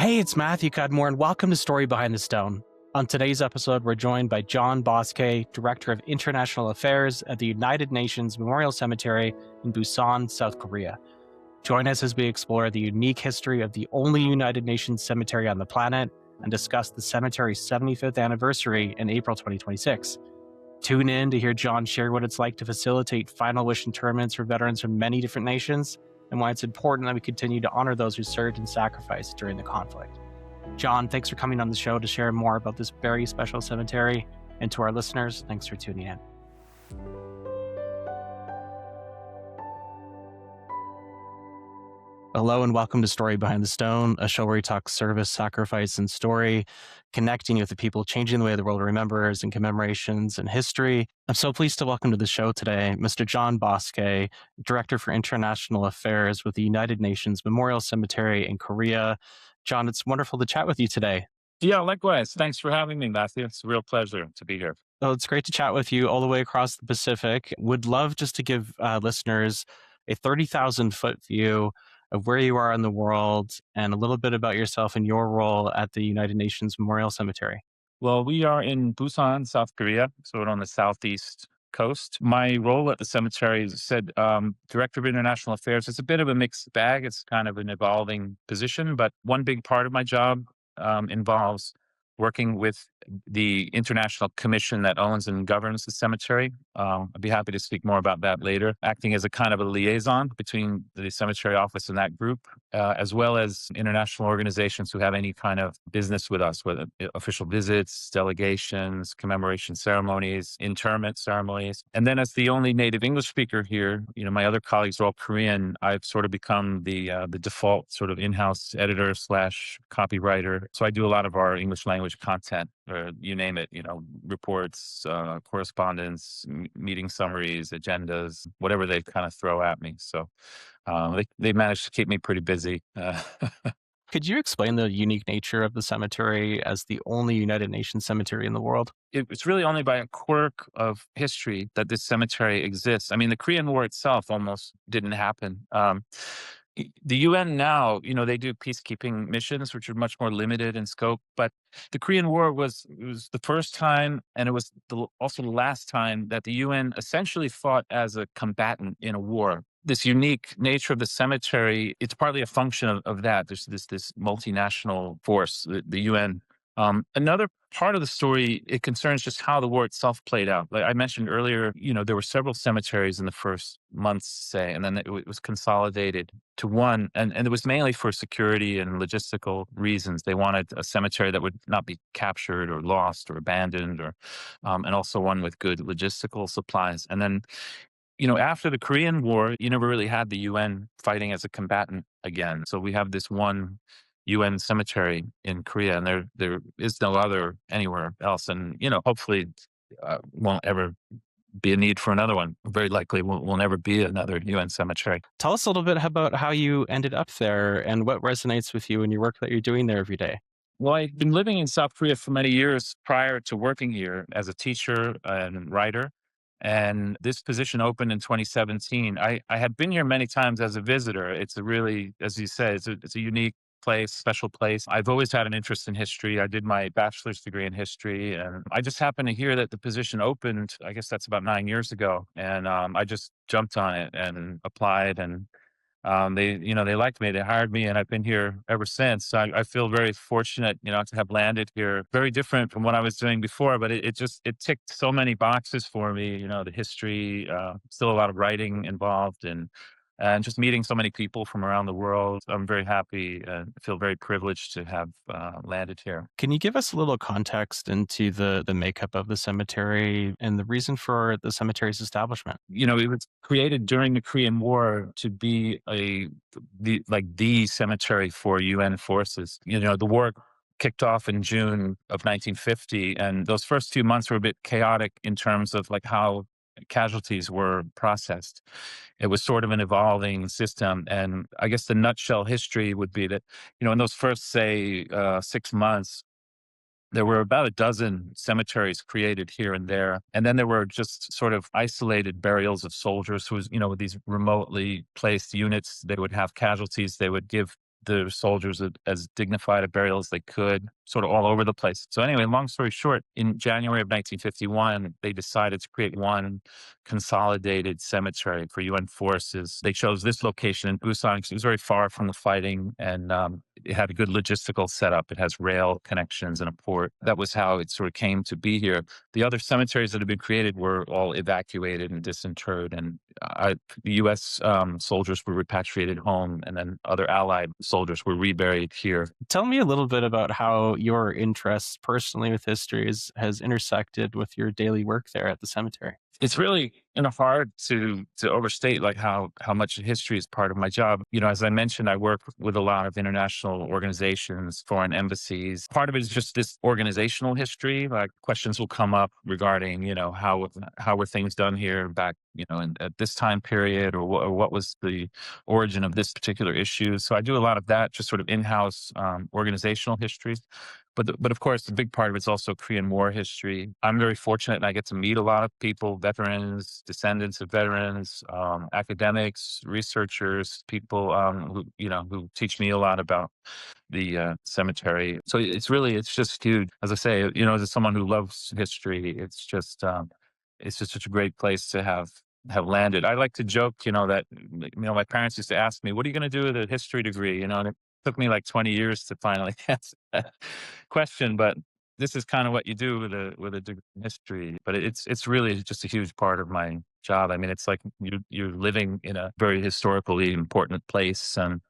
Hey, it's Matthew Cudmore, and welcome to Story Behind the Stone. On today's episode, we're joined by John Bocskay, Director of International Affairs at the United Nations Memorial Cemetery in Busan, South Korea. Join us as we explore the unique history of the only United Nations cemetery on the planet and discuss the cemetery's 75th anniversary in April 2026. Tune in to hear John share what it's like to facilitate final wish interments for veterans from many different nations and why it's important that we continue to honor those who served and sacrificed during the conflict. John, thanks for coming on the show to share more about this very special cemetery. And to our listeners, thanks for tuning in. Hello and welcome to Story Behind the Stone, a show where we talk service, sacrifice, and story, connecting with the people changing the way the world remembers and commemorations and history. I'm so pleased to welcome to the show today Mr. John Bocskay, Director for International Affairs with the United Nations Memorial Cemetery in Korea. John, it's wonderful to chat with you today. Yeah, likewise. Thanks for having me, Matthew. It's a real pleasure to be here. Well, it's great to chat with you all the way across the Pacific. Would love just to give listeners a 30,000-foot view of where you are in the world and a little bit about yourself and your role at the United Nations Memorial Cemetery. Well, we are in Busan, South Korea, so we're on the southeast coast. My role at the cemetery, as I said, Director of International Affairs. It's a bit of a mixed bag. It's kind of an evolving position, but one big part of my job involves working with the international commission that owns and governs the cemetery. I'd be happy to speak more about that later. Acting as a kind of a liaison between the cemetery office and that group, as well as international organizations who have any kind of business with us, whether official visits, delegations, commemoration ceremonies, interment ceremonies. And then as the only native English speaker here, my other colleagues are all Korean. I've sort of become the default sort of in-house editor / copywriter. So I do a lot of our English language content, or you name it, reports, correspondence, meeting summaries, agendas, whatever they kind of throw at me. So they managed to keep me pretty busy. Could you explain the unique nature of the cemetery as the only United Nations cemetery in the world? It's really only by a quirk of history that this cemetery exists. I mean, the Korean War itself almost didn't happen. The UN now, they do peacekeeping missions, which are much more limited in scope. But the Korean War was the first time, and it was also the last time that the UN essentially fought as a combatant in a war. This unique nature of the cemetery, it's partly a function of that. There's this multinational force, the UN. Another part of the story, it concerns just how the war itself played out. Like I mentioned earlier, there were several cemeteries in the first months, say, and then it was consolidated to one. And it was mainly for security and logistical reasons. They wanted a cemetery that would not be captured or lost or abandoned, and also one with good logistical supplies. And then, after the Korean War, you never really had the UN fighting as a combatant again. So we have this one UN cemetery in Korea, and there is no other anywhere else. And, hopefully won't ever be a need for another one. Very likely will never be another UN cemetery. Tell us a little bit about how you ended up there and what resonates with you in your work that you're doing there every day. Well, I've been living in South Korea for many years prior to working here as a teacher and writer. And this position opened in 2017. I had been here many times as a visitor. It's a really, as you say, it's a unique place, special place. I've always had an interest in history. I did my bachelor's degree in history, and I just happened to hear that the position opened. I guess that's about 9 years ago, and I just jumped on it and applied, and they liked me. They hired me, and I've been here ever since. So I feel very fortunate, to have landed here. Very different from what I was doing before, but it ticked so many boxes for me. The history, still a lot of writing involved, and just meeting so many people from around the world. I'm very happy and feel very privileged to have landed here. Can you give us a little context into the makeup of the cemetery and the reason for the cemetery's establishment? It was created during the Korean War to be the cemetery for UN forces. The war kicked off in June of 1950, and those first few months were a bit chaotic in terms of how casualties were processed. It was sort of an evolving system. And I guess the nutshell history would be that, in those first, say, 6 months, there were about a dozen cemeteries created here and there. And then there were just sort of isolated burials of soldiers who was, with these remotely placed units. They would have casualties. They would give the soldiers as dignified a burial as they could, sort of all over the place. So anyway, long story short, in January of 1951, they decided to create one consolidated cemetery for UN forces. They chose this location in Busan because it was very far from the fighting, and it had a good logistical setup. It has rail connections and a port. That was how it sort of came to be here. The other cemeteries that have been created were all evacuated and disinterred, and the U.S. Soldiers were repatriated home, and then other Allied soldiers were reburied here. Tell me a little bit about how your interest personally with history has intersected with your daily work there at the cemetery. It's really, hard to overstate like how much history is part of my job. As I mentioned, I work with a lot of international organizations, foreign embassies. Part of it is just this organizational history. Like questions will come up regarding, how were things done here back, at this time period, or what was the origin of this particular issue. So I do a lot of that, just sort of in-house organizational histories. But of course, the big part of it's also Korean War history. I'm very fortunate, and I get to meet a lot of people, veterans, descendants of veterans, academics, researchers, people who teach me a lot about the cemetery. So it's just huge. As I say, as someone who loves history, it's just such a great place to have landed. I like to joke, that my parents used to ask me, "What are you going to do with a history degree?" And it took me like 20 years to finally answer that question. But this is kind of what you do with a degree in history. But it's really just a huge part of my job. I mean, it's like you're living in a very historically important place, and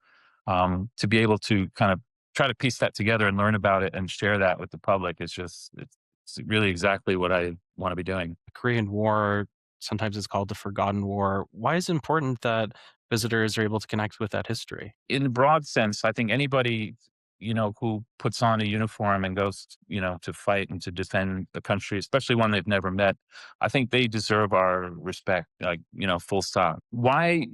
to be able to kind of try to piece that together and learn about it and share that with the public is it's really exactly what I want to be doing. The Korean War, sometimes it's called the Forgotten War. Why is it important that visitors are able to connect with that history? In the broad sense, I think anybody, who puts on a uniform and goes, to fight and to defend the country, especially one they've never met, I think they deserve our respect, like, full stop. Why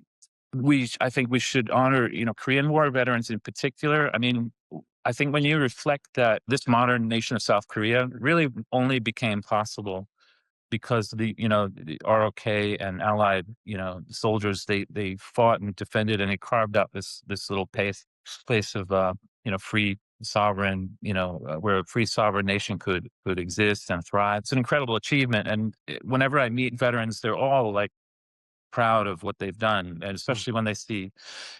I think we should honor, Korean War veterans in particular. I mean, I think when you reflect that this modern nation of South Korea really only became possible because the ROK and Allied, soldiers, they fought and defended, and they carved out this little place of free sovereign, where a free sovereign nation could exist and thrive. It's an incredible achievement, and whenever I meet veterans, they're all like proud of what they've done, and Mm. especially when they see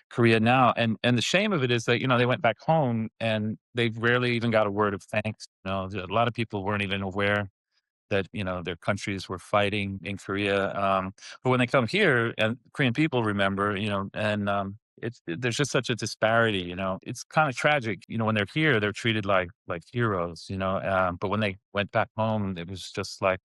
Korea now. And the shame of it is that, they went back home and they've rarely even got a word of thanks. A lot of people weren't even aware that, their countries were fighting in Korea. But when they come here, and Korean people remember, there's just such a disparity. It's kind of tragic. When they're here, they're treated like heroes. But when they went back home, it was just like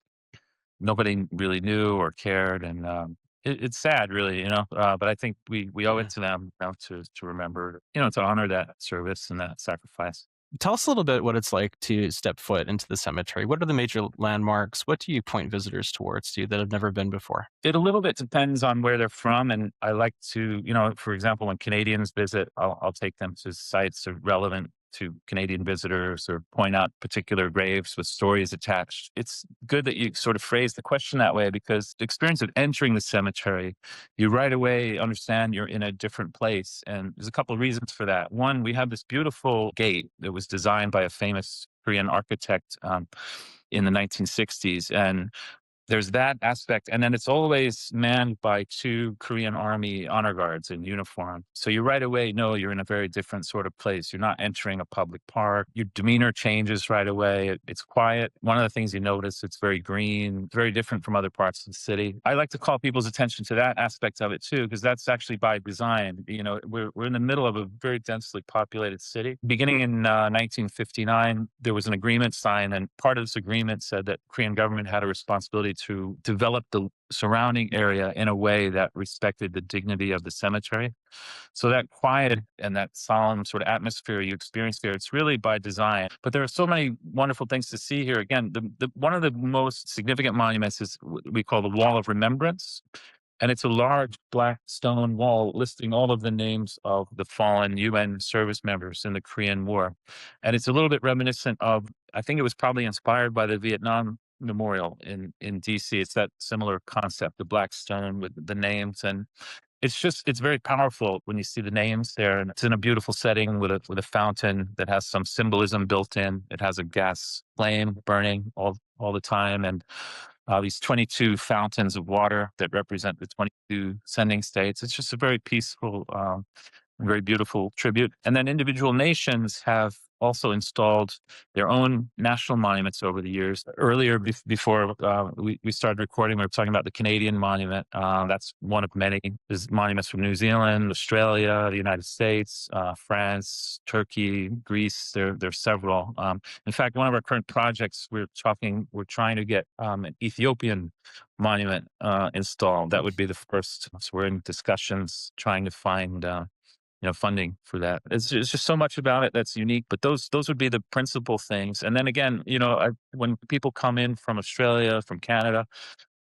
nobody really knew or cared, and it's sad, really. But I think we owe it Yeah. to them, to remember, to honor that service and that sacrifice. Tell us a little bit what it's like to step foot into the cemetery. What are the major landmarks? What do you point visitors towards that have never been before? It a little bit depends on where they're from, and I like to, for example, when Canadians visit, I'll take them to sites that are relevant to Canadian visitors, or point out particular graves with stories attached. It's good that you sort of phrase the question that way, because the experience of entering the cemetery, you right away understand you're in a different place. And there's a couple of reasons for that. One, we have this beautiful gate that was designed by a famous Korean architect in the 1960s. And there's that aspect. And then it's always manned by two Korean Army honor guards in uniform. So you right away know you're in a very different sort of place. You're not entering a public park. Your demeanor changes right away. It's quiet. One of the things you notice, it's very green, very different from other parts of the city. I like to call people's attention to that aspect of it too, because that's actually by design. We're in the middle of a very densely populated city. Beginning in 1959, there was an agreement signed, and part of this agreement said that the Korean government had a responsibility to develop the surrounding area in a way that respected the dignity of the cemetery. So that quiet and that solemn sort of atmosphere you experience there, it's really by design. But there are so many wonderful things to see here. Again, one of the most significant monuments is what we call the Wall of Remembrance. And it's a large black stone wall listing all of the names of the fallen UN service members in the Korean War. And it's a little bit reminiscent of, I think it was probably inspired by the Vietnam Memorial in DC. It's that similar concept, the black stone with the names. And It's very powerful when you see the names there, and it's in a beautiful setting with a fountain that has some symbolism built in. It has a gas flame burning all the time, and these 22 fountains of water that represent the 22 sending states. It's just a very peaceful, very beautiful tribute. And then individual nations have also installed their own national monuments over the years. Earlier, before we started recording, we were talking about the Canadian monument. That's one of many. There's monuments from New Zealand, Australia, the United States, France, Turkey, Greece. There's several. In fact, one of our current projects, we're trying to get an Ethiopian monument installed. That would be the first. So we're in discussions trying to find funding for that. It's just so much about it that's unique, but those would be the principal things. And then again, when people come in from Australia, from Canada,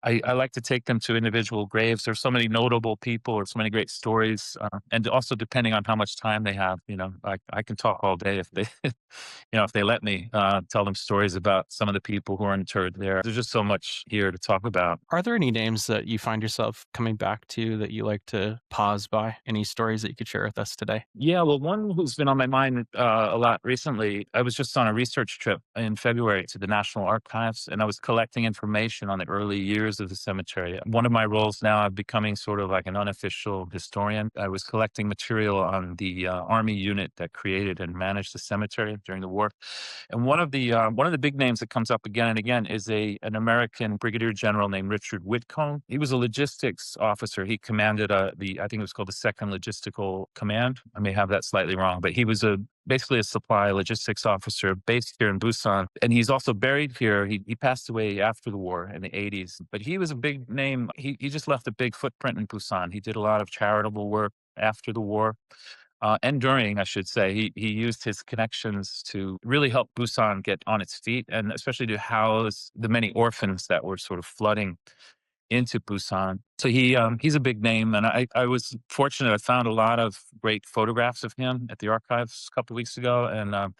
I like to take them to individual graves. There's so many notable people or so many great stories, and also depending on how much time they have, I can talk all day if they, if they let me tell them stories about some of the people who are interred there. There's just so much here to talk about. Are there any names that you find yourself coming back to that you like to pause by? Any stories that you could share with us today? Yeah, well, one who's been on my mind a lot recently, I was just on a research trip in February to the National Archives, and I was collecting information on the early years of the cemetery. One of my roles now, I'm becoming sort of like an unofficial historian. I was collecting material on the Army unit that created and managed the cemetery during the war. And one of the big names that comes up again and again is an American Brigadier General named Richard Whitcomb. He was a logistics officer. He commanded I think it was called the Second Logistical Command. I may have that slightly wrong, but he was basically a supply logistics officer based here in Busan. And he's also buried here. He passed away after the war in the 80s, but he was a big name. He just left a big footprint in Busan. He did a lot of charitable work after the war. And during, I should say, he used his connections to really help Busan get on its feet, and especially to house the many orphans that were sort of flooding into Busan. So he's a big name, and I was fortunate. I found a lot of great photographs of him at the archives a couple of weeks ago, and I've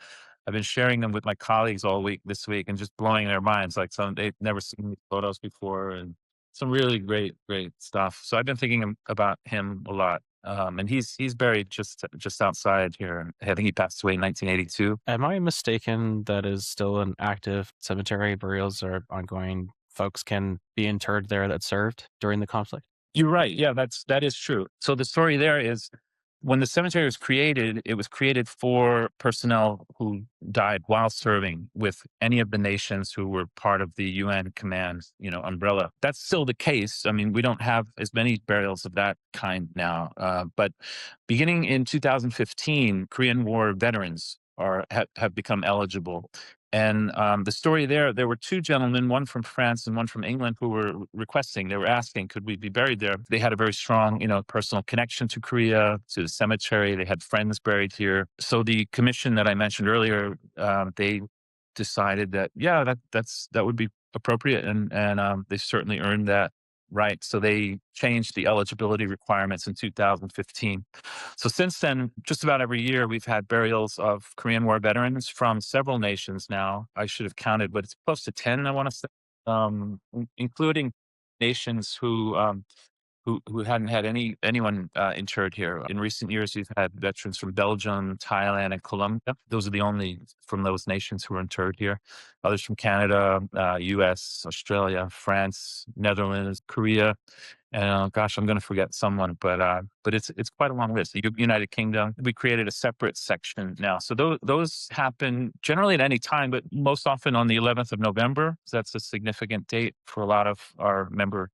been sharing them with my colleagues all week this week, and just blowing their minds. Like they've never seen these photos before, and some really great stuff. So I've been thinking about him a lot. And he's buried just outside here. I think he passed away in 1982. Am I mistaken that is still an active cemetery? Burials are ongoing. Folks can be interred there that served during the conflict? You're right. Yeah, that is true. So the story there is when the cemetery was created, it was created for personnel who died while serving with any of the nations who were part of the UN command, umbrella. That's still the case. I mean, we don't have as many burials of that kind now. But beginning in 2015, Korean War veterans have become eligible. And the story there were two gentlemen, one from France and one from England, who were requesting, they were asking, could we be buried there? They had a very strong, personal connection to Korea, to the cemetery. They had friends buried here. So the commission that I mentioned earlier, they decided that, yeah, that would be appropriate. And they certainly earned that right. So they changed the eligibility requirements in 2015. So since then, just about every year, we've had burials of Korean War veterans from several nations now. I should have counted, but it's close to 10, I want to say, including nations who hadn't had anyone interred here. In recent years, we've had veterans from Belgium, Thailand, and Colombia. Those are the only from those nations who are interred here. Others from Canada, U.S., Australia, France, Netherlands, Korea. And gosh, I'm going to forget someone, but it's quite a long list. The United Kingdom. We created a separate section now, so those happen generally at any time, but most often on the 11th of November. So that's a significant date for a lot of our member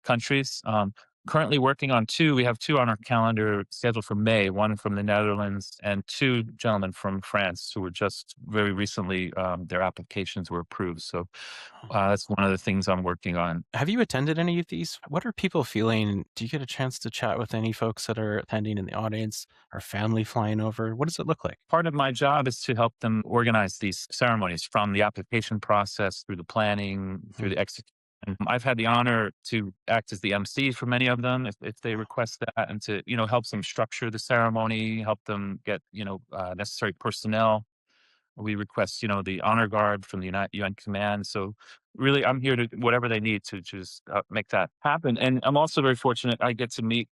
countries. Currently working on two. We have two on our calendar scheduled for May, one from the Netherlands and two gentlemen from France who were just very recently, their applications were approved. So that's one of the things I'm working on. Have you attended any of these? What are people feeling? Do you get a chance to chat with any folks that are attending in the audience? Are family flying over? What does it look like? Part of my job is to help them organize these ceremonies from the application process through the planning, through the execution. I've had the honor to act as the MC for many of them if they request that, and to, help them structure the ceremony, help them get, necessary personnel We request, the honor guard from the UN command. So really, I'm here to whatever they need to just make that happen. And I'm also very fortunate. I get to meet,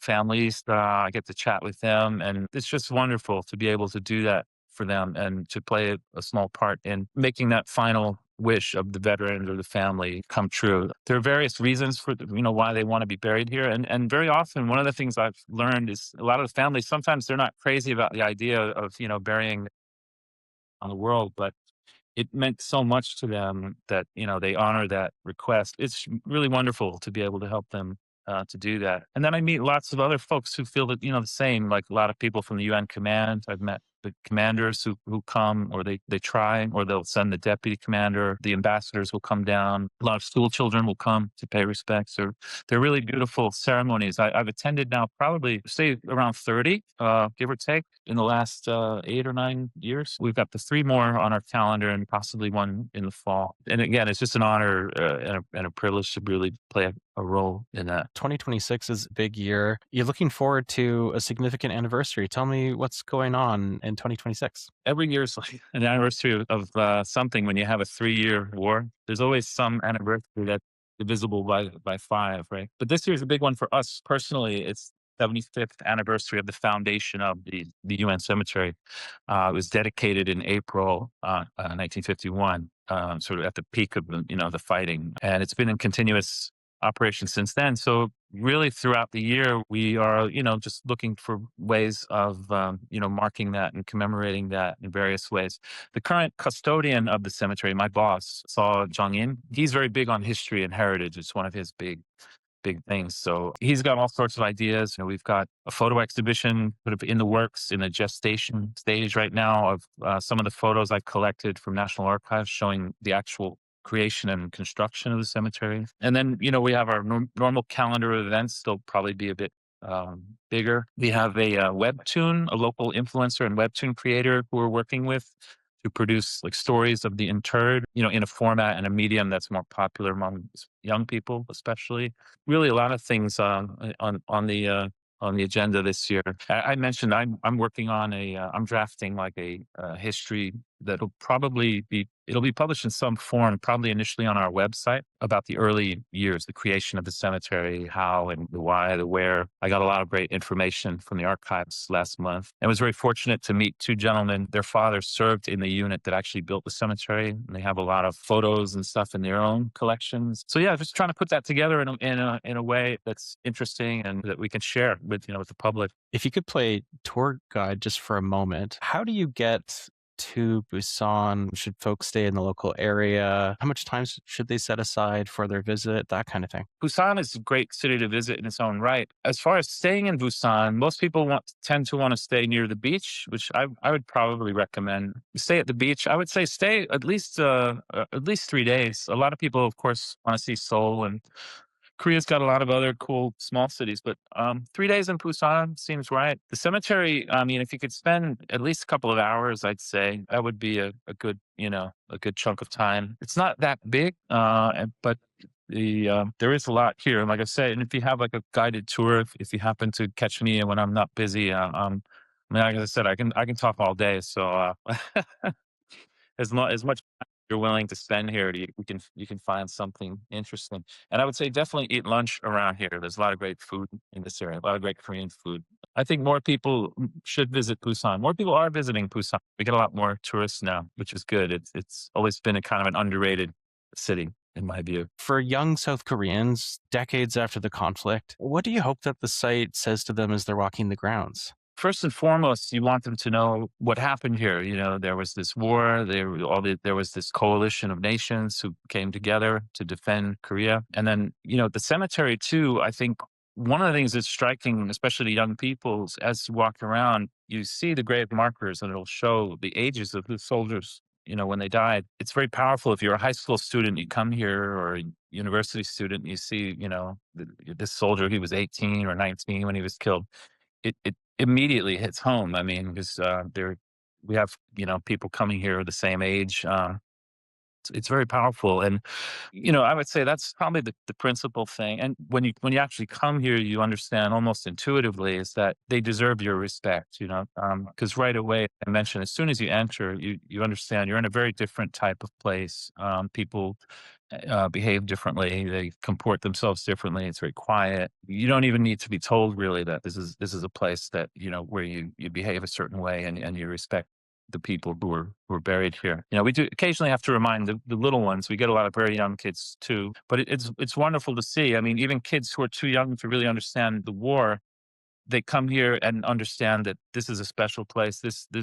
families. I get to chat with them, and it's just wonderful to be able to do that for them and to play a small part in making that final wish of the veteran or the family come true. There are various reasons for why they want to be buried here, and very often one of the things I've learned is a lot of the families sometimes they're not crazy about the idea of burying on the world, but it meant so much to them that they honor that request. It's really wonderful to be able to help them to do that. And then I meet lots of other folks who feel that the same. Like a lot of people from the UN command. I've met the commanders who come, or they try, or they'll send the deputy commander. The ambassadors will come down. A lot of school children will come to pay respects. Or they're really beautiful ceremonies. I've attended now probably say around 30, give or take, in the last 8 or 9 years. We've got the 3 more on our calendar and possibly one in the fall. And again, it's just an honor and a privilege to really play a role in that. 2026 is a big year. You're looking forward to a significant anniversary. Tell me what's going on in 2026. Every year is like an anniversary of something. When you have a 3-year war, there's always some anniversary that's divisible by 5, right? But this year's a big one for us personally. It's 75th anniversary of the foundation of the UN cemetery. It was dedicated in April 1951, sort of at the peak of the fighting, and it's been in continuous operation since then. So really, throughout the year, we are just looking for ways of marking that and commemorating that in various ways. The current custodian of the cemetery, my boss, Saw Jong-in, he's very big on history and heritage. It's one of his big things. So he's got all sorts of ideas. We've got a photo exhibition sort of in the works, in the gestation stage right now, of some of the photos I've collected from National Archives showing the actual creation and construction of the cemetery. And then, we have our normal calendar of events. They'll probably be a bit bigger. We have a webtoon, a local influencer and webtoon creator who we're working with to produce like stories of the interred, in a format and a medium that's more popular among young people, especially. Really, a lot of things on the agenda this year. I mentioned I'm working on I'm drafting like a history that'll probably it'll be published in some form, probably initially on our website, about the early years, the creation of the cemetery, how and the why, the where. I got a lot of great information from the archives last month, and was very fortunate to meet 2 gentlemen. Their father served in the unit that actually built the cemetery, and they have a lot of photos and stuff in their own collections. So yeah, just trying to put that together in a way that's interesting and that we can share with the public. If you could play tour guide just for a moment, how do you get to Busan? Should folks stay in the local area? How much time should they set aside for their visit? That kind of thing. Busan is a great city to visit in its own right. As far as staying in Busan, most people tend to want to stay near the beach, which I would probably recommend. Stay at the beach. I would say stay at least 3 days. A lot of people, of course, want to see Seoul, and Korea's got a lot of other cool small cities, but 3 days in Busan seems right. The cemetery, I mean, if you could spend at least a couple of hours, I'd say that would be a good, a good chunk of time. It's not that big, but there is a lot here. And like I said, and if you have like a guided tour, if you happen to catch me when I'm not busy, I mean, like I said, I can talk all day. So as much time you're willing to spend here, you can find something interesting. And I would say definitely eat lunch around here. There's a lot of great food in this area, a lot of great Korean food. I think more people should visit Busan. More people are visiting Busan. We get a lot more tourists now, which is good. It's always been a kind of an underrated city, in my view. For young South Koreans, decades after the conflict, what do you hope that the site says to them as they're walking the grounds? First and foremost, you want them to know what happened here. There was this war. There was this coalition of nations who came together to defend Korea, and then the cemetery too. I think one of the things that's striking, especially to young people, is as you walk around, you see the grave markers, and it'll show the ages of the soldiers. When they died. It's very powerful. If you're a high school student, you come here, or a university student, you see, this soldier. He was 18 or 19 when he was killed. It immediately hits home. I mean, because we have people coming here the same age, It's very powerful, and I would say that's probably the principal thing. And when you actually come here, you understand almost intuitively is that they deserve your respect. Because right away I mentioned as soon as you enter, you understand you're in a very different type of place. People behave differently. They comport themselves differently. It's very quiet. You don't even need to be told really that this is a place that where you behave a certain way and you respect the people who are buried here. We do occasionally have to remind the little ones. We get a lot of very young kids too, but it's wonderful to see. I mean, even kids who are too young to really understand the war, they come here and understand that this is a special place.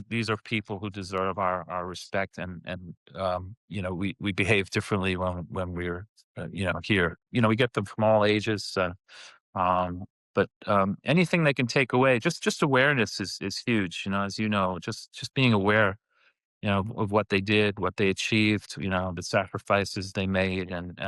These are people who deserve our respect, and we behave differently when we're here. We get them from all ages, um, but anything they can take away, just awareness is huge. As just being aware, of what they did, what they achieved, the sacrifices they made, and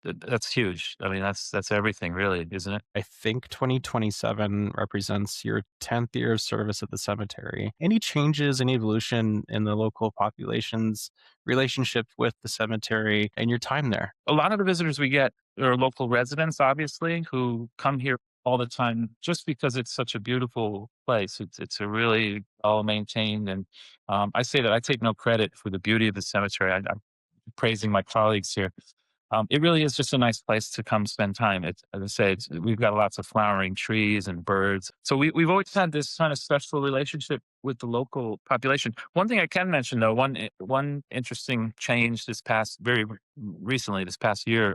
that's huge. I mean, that's everything, really, isn't it? I think 2027 represents your 10th year of service at the cemetery. Any changes, any evolution in the local population's relationship with the cemetery and your time there? A lot of the visitors we get are local residents, obviously, who come here all the time just because it's such a beautiful place. It's a really well maintained, and I say that I take no credit for the beauty of the cemetery. I'm praising my colleagues here. It really is just a nice place to come spend time. As I say, we've got lots of flowering trees and birds. So we've always had this kind of special relationship with the local population. One thing I can mention, though, one interesting change very recently, this past year.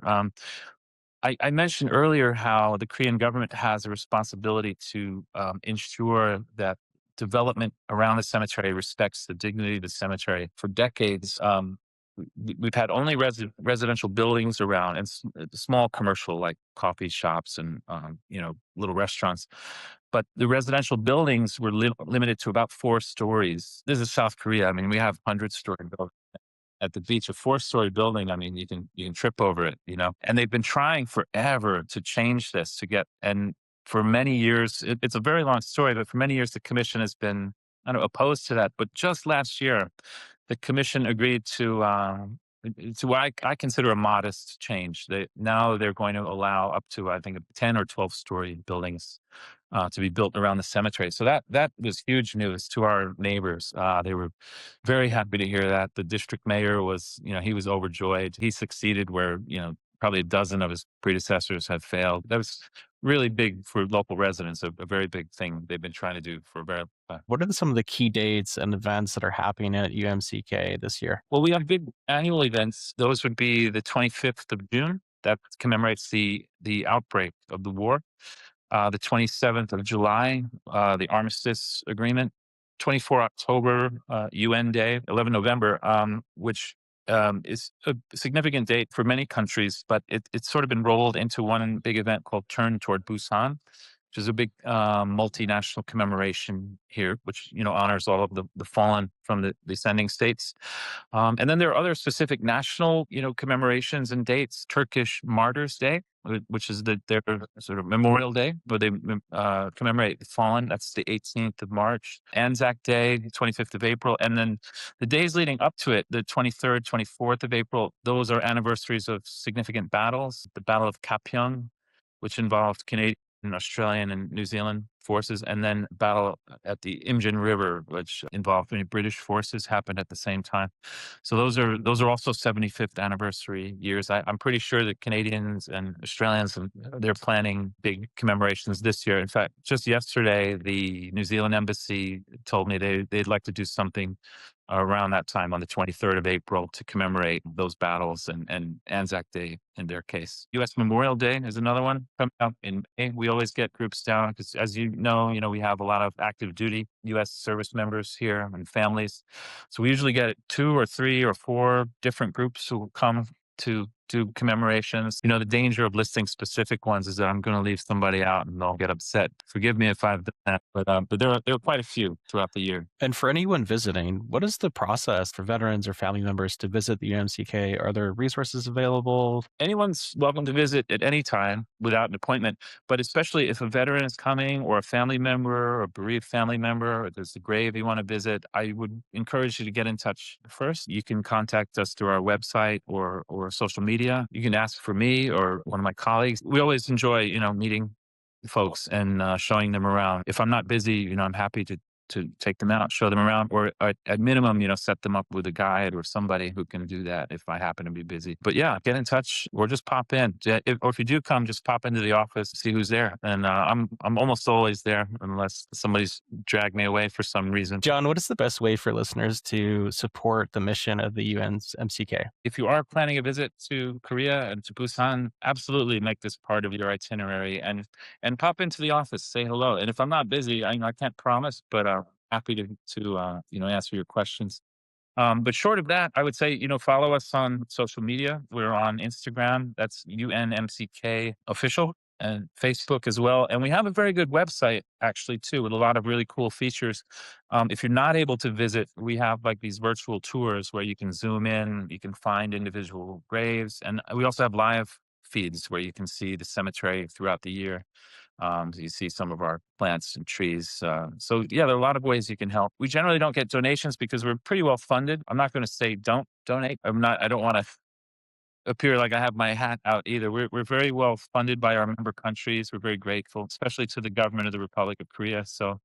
I mentioned earlier how the Korean government has a responsibility to ensure that development around the cemetery respects the dignity of the cemetery. For decades, we've had only residential buildings around and small commercial like coffee shops and little restaurants. But the residential buildings were limited to about 4 stories. This is South Korea. I mean, we have 100-story buildings at the beach. A 4-story building, I mean, you can trip over it. And they've been trying forever to change this and for many years, it's a very long story, but for many years, the commission has been, I don't know, opposed to that. But just last year, the commission agreed to what I consider a modest change. Now they're going to allow up to, I think, 10 or 12-story buildings to be built around the cemetery. So that was huge news to our neighbors. They were very happy to hear that. The district mayor was, he was overjoyed. He succeeded where, probably a dozen of his predecessors had failed. That was really big for local residents, a very big thing they've been trying to do for a very long time. What are some of the key dates and events that are happening at UMCK this year? Well, we have big annual events. Those would be the 25th of June. That commemorates the outbreak of the war. The 27th of July, the Armistice Agreement. 24 October, UN Day. 11 November, which is a significant date for many countries, but it's sort of been rolled into one big event called Turn Toward Busan, which is a big multinational commemoration here, which honors all of the fallen from the ascending states. And then there are other specific national commemorations and dates. Turkish Martyrs Day, which is their sort of Memorial Day, where they commemorate the fallen. That's the 18th of March. Anzac Day, 25th of April, and then the days leading up to it, the 23rd, 24th of April. Those are anniversaries of significant battles. The Battle of Kapyeong, which involved Canadian, Australian, and New Zealand forces, and then battle at the Imjin River, which involved many British forces, happened at the same time. So those are also 75th anniversary years. I'm pretty sure that Canadians and Australians, they're planning big commemorations this year. In fact, just yesterday, the New Zealand embassy told me they'd like to do something around that time on the 23rd of April to commemorate those battles and Anzac Day in their case. U.S. Memorial Day is another one coming up in May. We always get groups down because, as you know, we have a lot of active duty U.S. service members here and families. So we usually get 2 or 3 or 4 different groups who come to do commemorations. You know, the danger of listing specific ones is that I'm going to leave somebody out and they'll get upset. Forgive me if I've done that, but there are quite a few throughout the year. And for anyone visiting, what is the process for veterans or family members to visit the UNMCK? Are there resources available? Anyone's welcome to visit at any time without an appointment, but especially if a veteran is coming or a family member or a bereaved family member, or there's a grave you want to visit, I would encourage you to get in touch first. You can contact us through our website or social media. You can ask for me or one of my colleagues. We always enjoy, meeting folks and showing them around. If I'm not busy, I'm happy to take them out, show them around, or at minimum, set them up with a guide or somebody who can do that if I happen to be busy. But yeah, get in touch or just pop in. Or if you do come, just pop into the office, see who's there. And I'm almost always there unless somebody's dragged me away for some reason. John, what is the best way for listeners to support the mission of the UNMCK? If you are planning a visit to Korea and to Busan, absolutely make this part of your itinerary and pop into the office, say hello. And if I'm not busy, I can't promise, but happy to answer your questions. But short of that, I would say, follow us on social media. We're on Instagram. That's UNMCK official, and Facebook as well. And we have a very good website actually too, with a lot of really cool features. If you're not able to visit, we have like these virtual tours where you can zoom in, you can find individual graves. And we also have live feeds where you can see the cemetery throughout the year. You see some of our plants and trees. So yeah, there are a lot of ways you can help. We generally don't get donations because we're pretty well funded. I'm not going to say don't donate. I don't want to appear like I have my hat out either. We're very well funded by our member countries. We're very grateful, especially to the government of the Republic of Korea. So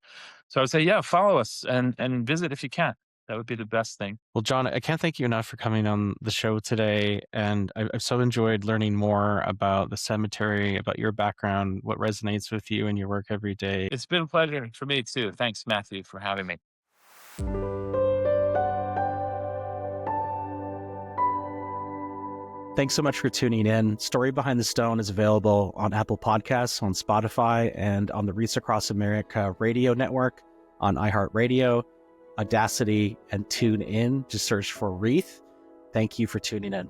I would say, yeah, follow us and visit if you can. That would be the best thing. Well, John, I can't thank you enough for coming on the show today. And I've so enjoyed learning more about the cemetery, about your background, what resonates with you in your work every day. It's been a pleasure for me too. Thanks, Matthew, for having me. Thanks so much for tuning in. Story Behind the Stone is available on Apple Podcasts, on Spotify, and on the Wreaths Across America radio network, on iHeartRadio, Audacity, and TuneIn. Just search for Wreath. Thank you for tuning in.